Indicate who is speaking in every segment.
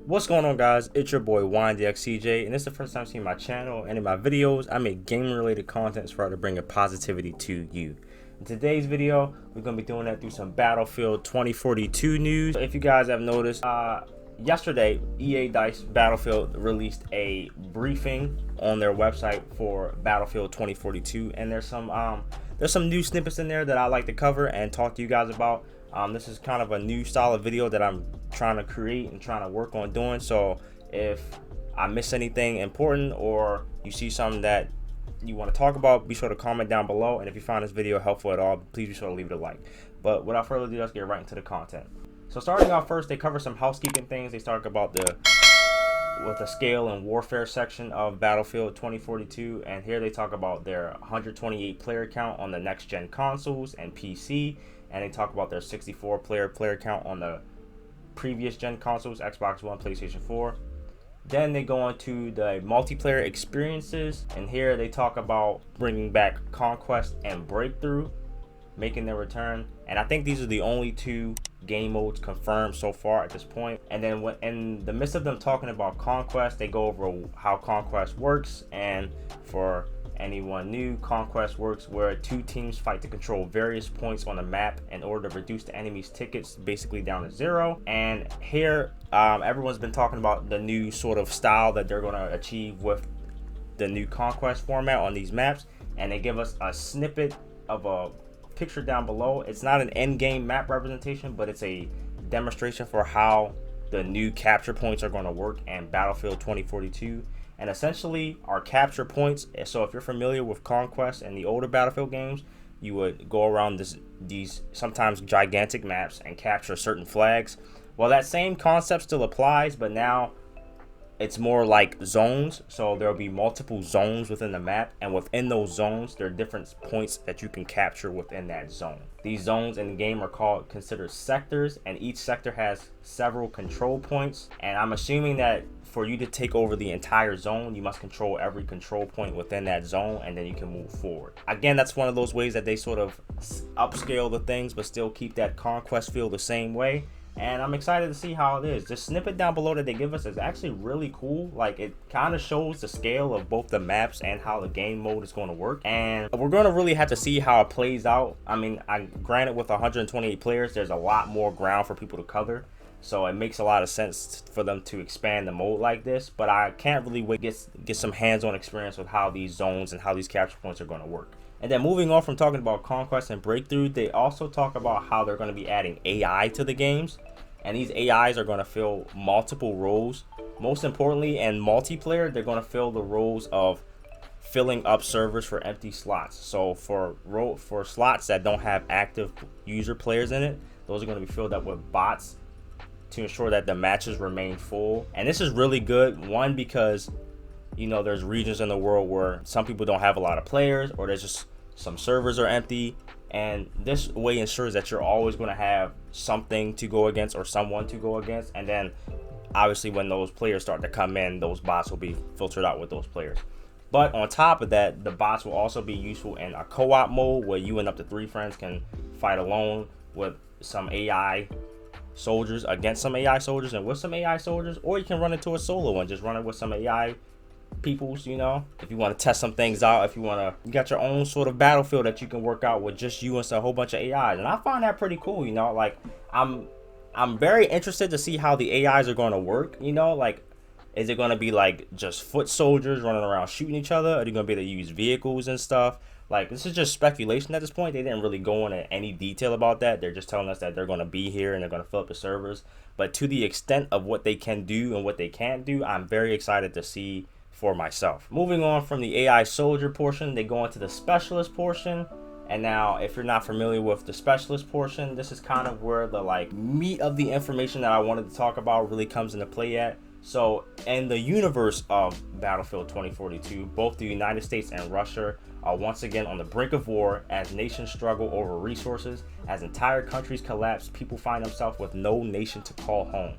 Speaker 1: What's going on, guys? It's your boy YNDXCJ, and this is the first time seeing my channel and in my videos. I make gaming related content to try to bring a positivity to you. In today's video, we're going to be doing that through some Battlefield 2042 news. If you guys have noticed, yesterday EA Dice Battlefield released a briefing on their website for Battlefield 2042, and there's some new snippets in there that I like to cover and talk to you guys about. This is kind of a new style of video that I'm trying to create and trying to work on doing. So if I miss anything important or you see something that you want to talk about, be sure to comment down below. And if you find this video helpful at all, please be sure to leave it a like. But without further ado, let's get right into the content. So starting off first, they cover some housekeeping things. They talk about the scale and warfare section of Battlefield 2042, and here they talk about their 128 player count on the next gen consoles and PC, and they talk about their 64 player count on the previous gen consoles, Xbox One, PlayStation 4. Then they go into the multiplayer experiences, and here they talk about bringing back Conquest and Breakthrough, making their return. And I think these are the only two game modes confirmed so far at this point. And then when in the midst of them talking about Conquest, they go over how Conquest works. And for anyone new, Conquest works where two teams fight to control various points on the map in order to reduce the enemy's tickets basically down to 0. And here everyone's been talking about the new sort of style that they're going to achieve with the new Conquest format on these maps, and they give us a snippet of a picture down below. It's not an end game map representation, but it's a demonstration for how the new capture points are going to work in Battlefield 2042. And essentially our capture points, so if you're familiar with Conquest and the older Battlefield games, you would go around these sometimes gigantic maps and capture certain flags. Well, that same concept still applies, but now it's more like zones. So there'll be multiple zones within the map, and within those zones there are different points that you can capture within that zone. These zones in the game are considered sectors, and each sector has several control points. And I'm assuming that for you to take over the entire zone, you must control every control point within that zone, and then you can move forward. Again, that's one of those ways that they sort of upscale the things but still keep that Conquest feel the same way. And I'm excited to see how it is. The snippet down below that they give us is actually really cool. Like, it kind of shows the scale of both the maps and how the game mode is going to work. And we're going to really have to see how it plays out. I mean, granted, with 128 players, there's a lot more ground for people to cover. So it makes a lot of sense for them to expand the mode like this. But I can't really wait to get some hands-on experience with how these zones and how these capture points are going to work. And then moving on from talking about Conquest and Breakthrough, they also talk about how they're going to be adding AI to the games. And these AIs are going to fill multiple roles. Most importantly, in multiplayer, they're going to fill the roles of filling up servers for empty slots. So for slots that don't have active user players in it, those are going to be filled up with bots to ensure that the matches remain full. And this is really good, one, because you know there's regions in the world where some people don't have a lot of players, or there's just some servers are empty, and this way ensures that you're always going to have something to go against or someone to go against. And then obviously when those players start to come in, those bots will be filtered out with those players. But on top of that, the bots will also be useful in a co-op mode where you and up to 3 friends can fight alone with some AI soldiers against some AI soldiers and with some AI soldiers, or you can run into a solo and just run it with some AI peoples. You know, if you want to test some things out, if you got your own sort of battlefield that you can work out with just you and a whole bunch of AIs. And I find that pretty cool. You know, like I'm very interested to see how the AIs are going to work. You know, like, is it going to be like just foot soldiers running around shooting each other? Are they going to be able to use vehicles and stuff? Like, this is just speculation at this point. They didn't really go into any detail about that. They're just telling us that they're going to be here and they're going to fill up the servers. But to the extent of what they can do and what they can't do, I'm very excited to see for myself. Moving on from the AI soldier portion, they go into the specialist portion. And now, if you're not familiar with the specialist portion, this is kind of where the meat of the information that I wanted to talk about really comes into play at. So in the universe of Battlefield 2042, both the United States and Russia are once again on the brink of war as nations struggle over resources. As entire countries collapse, people find themselves with no nation to call home.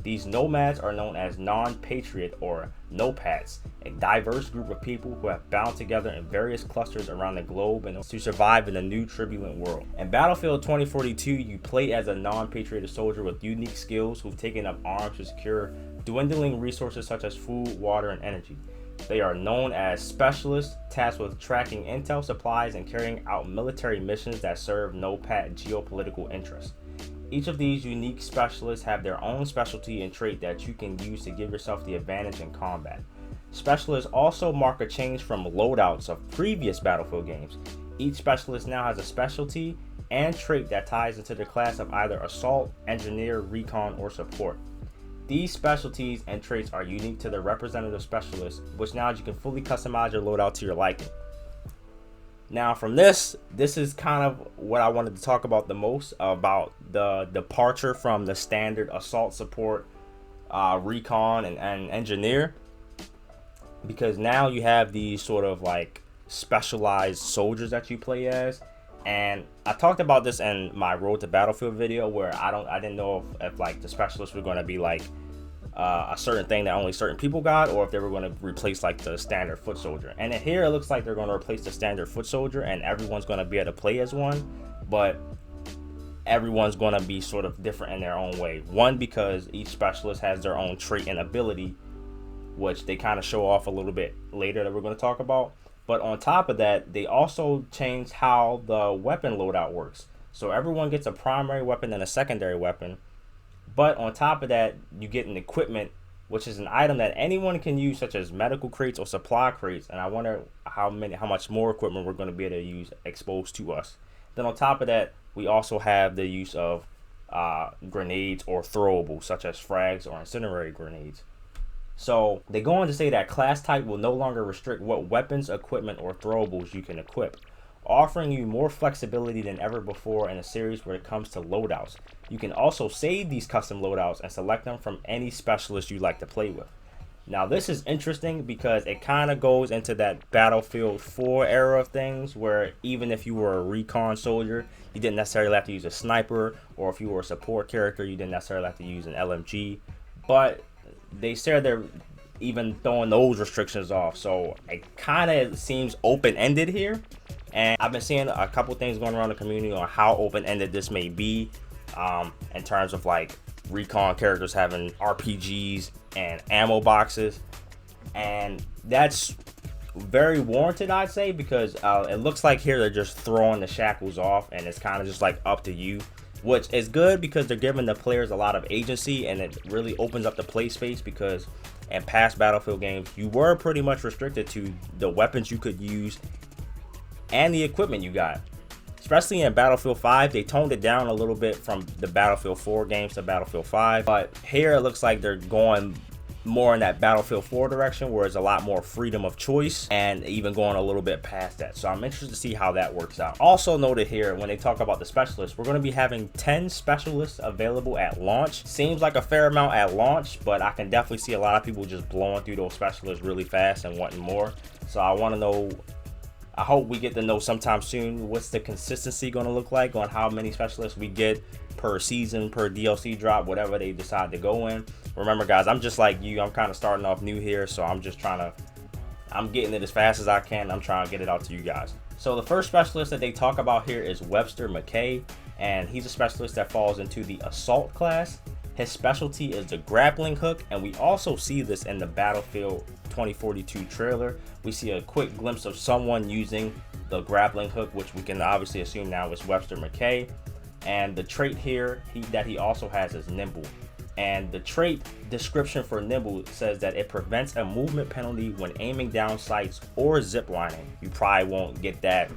Speaker 1: These nomads are known as non-patriot or NOPADs, a diverse group of people who have bound together in various clusters around the globe in order to survive in a new turbulent world. In Battlefield 2042, you play as a non-patriotic soldier with unique skills who've taken up arms to secure dwindling resources such as food, water, and energy. They are known as specialists, tasked with tracking intel supplies and carrying out military missions that serve no patent geopolitical interests. Each of these unique specialists have their own specialty and trait that you can use to give yourself the advantage in combat. Specialists also mark a change from loadouts of previous Battlefield games. Each specialist now has a specialty and trait that ties into the class of either assault, engineer, recon, or support. These specialties and traits are unique to the representative specialist, which now you can fully customize your loadout to your liking. Now from this is kind of what I wanted to talk about the most, about the departure from the standard assault, support, recon, and engineer, because now you have these sort of like specialized soldiers that you play as. And I talked about this in my Road to Battlefield video, where I didn't know if like the specialists were going to be like a certain thing that only certain people got, or if they were going to replace like the standard foot soldier. And here it looks like they're going to replace the standard foot soldier, and everyone's going to be able to play as one, but everyone's going to be sort of different in their own way. One, because each specialist has their own trait and ability, which they kind of show off a little bit later that we're going to talk about. But on top of that, they also changed how the weapon loadout works. So everyone gets a primary weapon and a secondary weapon. But on top of that, you get an equipment, which is an item that anyone can use, such as medical crates or supply crates. And I wonder how much more equipment we're going to be able to use exposed to us. Then on top of that, we also have the use of grenades or throwables, such as frags or incendiary grenades. So they go on to say that class type will no longer restrict what weapons, equipment, or throwables you can equip, offering you more flexibility than ever before in a series when it comes to loadouts. You can also save these custom loadouts and select them from any specialist you like to play with. Now this is interesting because it kind of goes into that Battlefield 4 era of things, where even if you were a recon soldier, you didn't necessarily have to use a sniper, or if you were a support character, you didn't necessarily have to use an LMG. But they said they're even throwing those restrictions off, so it kind of seems open-ended here. And I've been seeing a couple things going around the community on how open-ended this may be, in terms of like recon characters having RPGs and ammo boxes, and that's very warranted, I'd say, because it looks like here they're just throwing the shackles off, and it's kind of just like up to you, which is good because they're giving the players a lot of agency, and it really opens up the play space, because in past Battlefield games you were pretty much restricted to the weapons you could use and the equipment you got. Especially in Battlefield 5, they toned it down a little bit from the Battlefield 4 games to Battlefield 5, but here it looks like they're going more in that Battlefield 4 direction, where it's a lot more freedom of choice, and even going a little bit past that. So I'm interested to see how that works out. Also noted here, when they talk about the specialists, we're going to be having 10 specialists available at launch. Seems like a fair amount at launch, but I can definitely see a lot of people just blowing through those specialists really fast and wanting more. So I want to know, I hope we get to know sometime soon what's the consistency going to look like on how many specialists we get per season, per DLC drop, whatever they decide to go in. Remember guys, I'm just like you, I'm kind of starting off new here, so I'm getting it as fast as I can. I'm trying to get it out to you guys. So the first specialist that they talk about here is Webster McKay, and he's a specialist that falls into the assault class. His specialty is the grappling hook, and we also see this in the Battlefield 2042 trailer. We see a quick glimpse of someone using the grappling hook, which we can obviously assume now is Webster McKay. And the trait here that he also has is nimble. And the trait description for nimble says that it prevents a movement penalty when aiming down sights or ziplining. You probably won't get that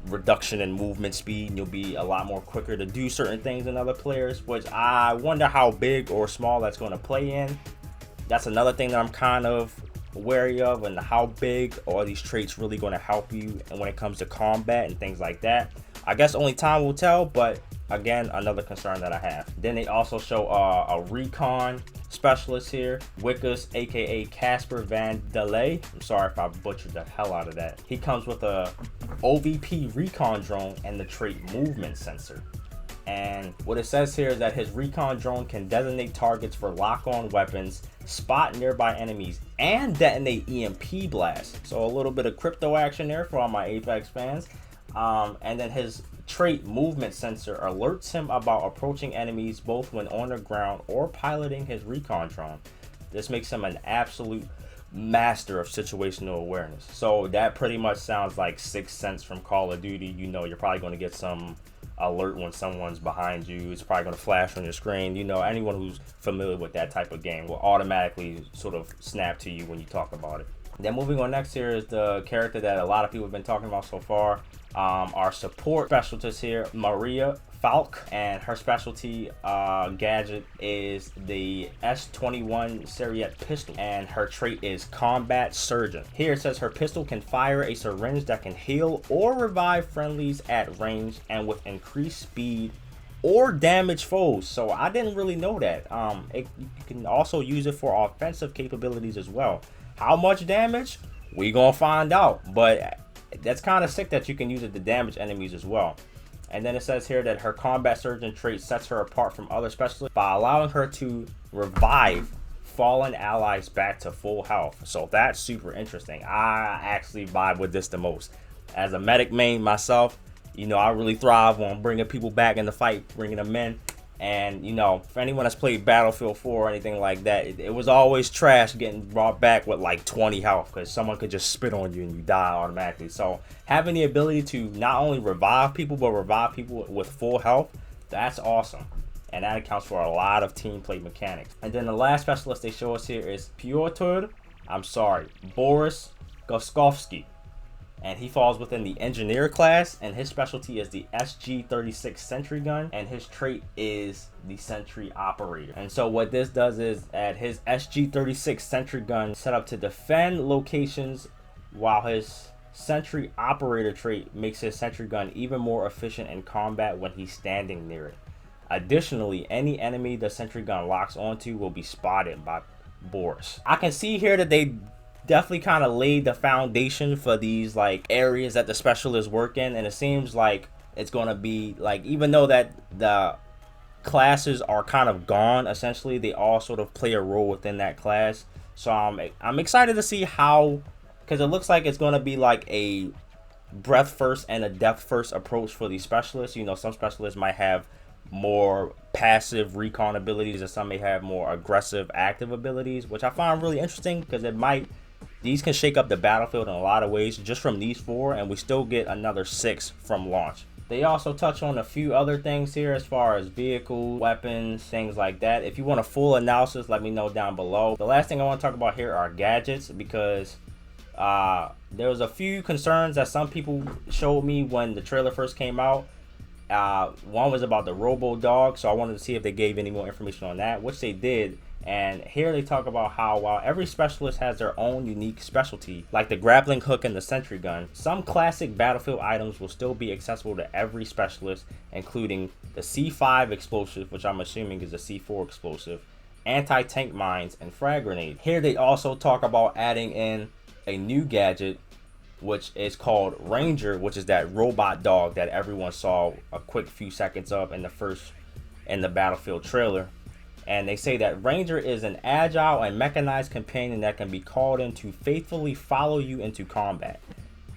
Speaker 1: reduction in movement speed, and you'll be a lot more quicker to do certain things than other players, which I wonder how big or small that's going to play in. That's another thing that I'm kind of wary of, and how big are these traits really going to help you and when it comes to combat and things like that. I guess only time will tell, but again, another concern that I have. Then they also show a recon specialist here, Wickus, aka Casper Van Delay. I'm sorry if I butchered the hell out of that. He comes with a OVP recon drone and the trait movement sensor. And what it says here is that his recon drone can designate targets for lock-on weapons, spot nearby enemies, and detonate EMP blasts. So a little bit of crypto action there for all my Apex fans. And then his trait movement sensor alerts him about approaching enemies both when on the ground or piloting his recon drone. This makes him an absolute master of situational awareness. So that pretty much sounds like Sixth Sense from Call of Duty. You know, you're probably going to get some alert when someone's behind you. It's probably going to flash on your screen. You know, anyone who's familiar with that type of game will automatically sort of snap to you when you talk about it. Then moving on, next here is the character that a lot of people have been talking about so far. Our support specialist here, Maria Falk, and her specialty gadget is the S21 Seriette pistol, and her trait is Combat Surgeon. Here it says her pistol can fire a syringe that can heal or revive friendlies at range and with increased speed or damage foes. So I didn't really know that. You can also use it for offensive capabilities as well. How much damage? We gonna find out, but that's kind of sick that you can use it to damage enemies as well. And then it says here that her Combat Surgeon trait sets her apart from other specialists by allowing her to revive fallen allies back to full health. So that's super interesting. I actually vibe with this the most. As a medic main myself, you know, I really thrive on bringing people back in the fight, bringing them in. And, you know, for anyone that's played Battlefield 4 or anything like that, it was always trash getting brought back with like 20 health because someone could just spit on you and you die automatically. So having the ability to not only revive people, but revive people with full health, that's awesome. And that accounts for a lot of team play mechanics. And then the last specialist they show us here is Boris Goskovsky. And he falls within the engineer class, and his specialty is the SG-36 sentry gun, and his trait is the sentry operator. And so what this does is add his SG-36 sentry gun set up to defend locations, while his sentry operator trait makes his sentry gun even more efficient in combat when he's standing near it. Additionally, any enemy the sentry gun locks onto will be spotted by Boris. I can see here that they definitely kind of laid the foundation for these like areas that the specialists work in, and it seems like it's going to be like, even though that the classes are kind of gone, essentially they all sort of play a role within that class. So I'm excited to see how, because it looks like it's going to be like a breadth first and a depth first approach for these specialists. You know, some specialists might have more passive recon abilities, and some may have more aggressive active abilities, which I find really interesting because these can shake up the battlefield in a lot of ways just from these 4, and we still get another 6 from launch. They also touch on a few other things here as far as vehicles, weapons, things like that. If you want a full analysis, let me know down below. The last thing I want to talk about here are gadgets, because there was a few concerns that some people showed me when the trailer first came out. One was about the Robo Dog, so I wanted to see if they gave any more information on that, which they did. And here they talk about how while every specialist has their own unique specialty, like the grappling hook and the sentry gun, some classic Battlefield items will still be accessible to every specialist, including the C5 explosive, which I'm assuming is a C4 explosive, anti-tank mines, and frag grenade. Here they also talk about adding in a new gadget, which is called Ranger, which is that robot dog that everyone saw a quick few seconds of in the Battlefield trailer. And they say that Ranger is an agile and mechanized companion that can be called in to faithfully follow you into combat.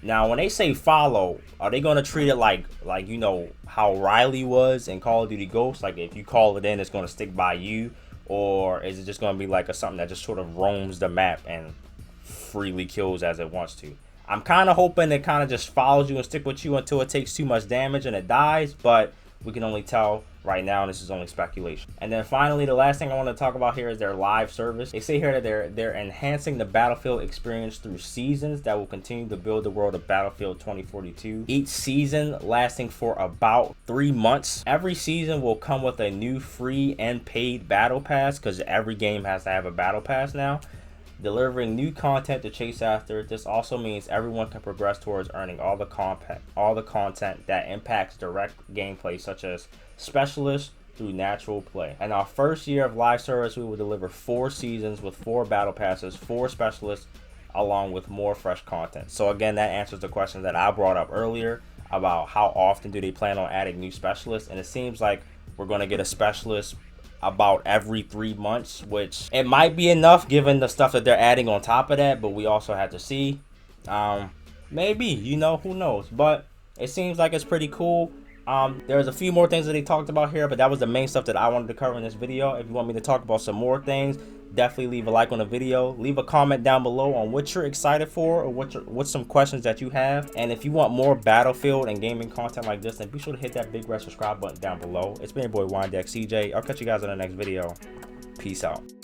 Speaker 1: Now, when they say follow, are they going to treat it like you know how Riley was in Call of Duty Ghosts? Like if you call it in, it's going to stick by you? Or is it just going to be like something that just sort of roams the map and freely kills as it wants to? I'm kind of hoping it kind of just follows you and stick with you until it takes too much damage and it dies, but we can only tell right now, and this is only speculation. And then finally, the last thing I want to talk about here is their live service. They say here that they're enhancing the Battlefield experience through seasons that will continue to build the world of Battlefield 2042. Each season lasting for about 3 months. Every season will come with a new free and paid battle pass, because every game has to have a battle pass now, delivering new content to chase after. This also means everyone can progress towards earning all the content that impacts direct gameplay, such as specialists through natural play. In our first year of live service, we will deliver 4 seasons with 4 battle passes, 4 specialists, along with more fresh content. So again, that answers the question that I brought up earlier about how often do they plan on adding new specialists, and it seems like we're going to get a specialist about every 3 months, which it might be enough given the stuff that they're adding on top of that, but we also have to see. Maybe, you know, who knows, but it seems like it's pretty cool. There's a few more things that they talked about here, but that was the main stuff that I wanted to cover in this video. If you want me to talk about some more things, definitely leave a like on the video. Leave a comment down below on what you're excited for, or what's some questions that you have. And if you want more Battlefield and gaming content like this, then be sure to hit that big red subscribe button down below. It's been your boy WandyXCJ. I'll catch you guys in the next video. Peace out.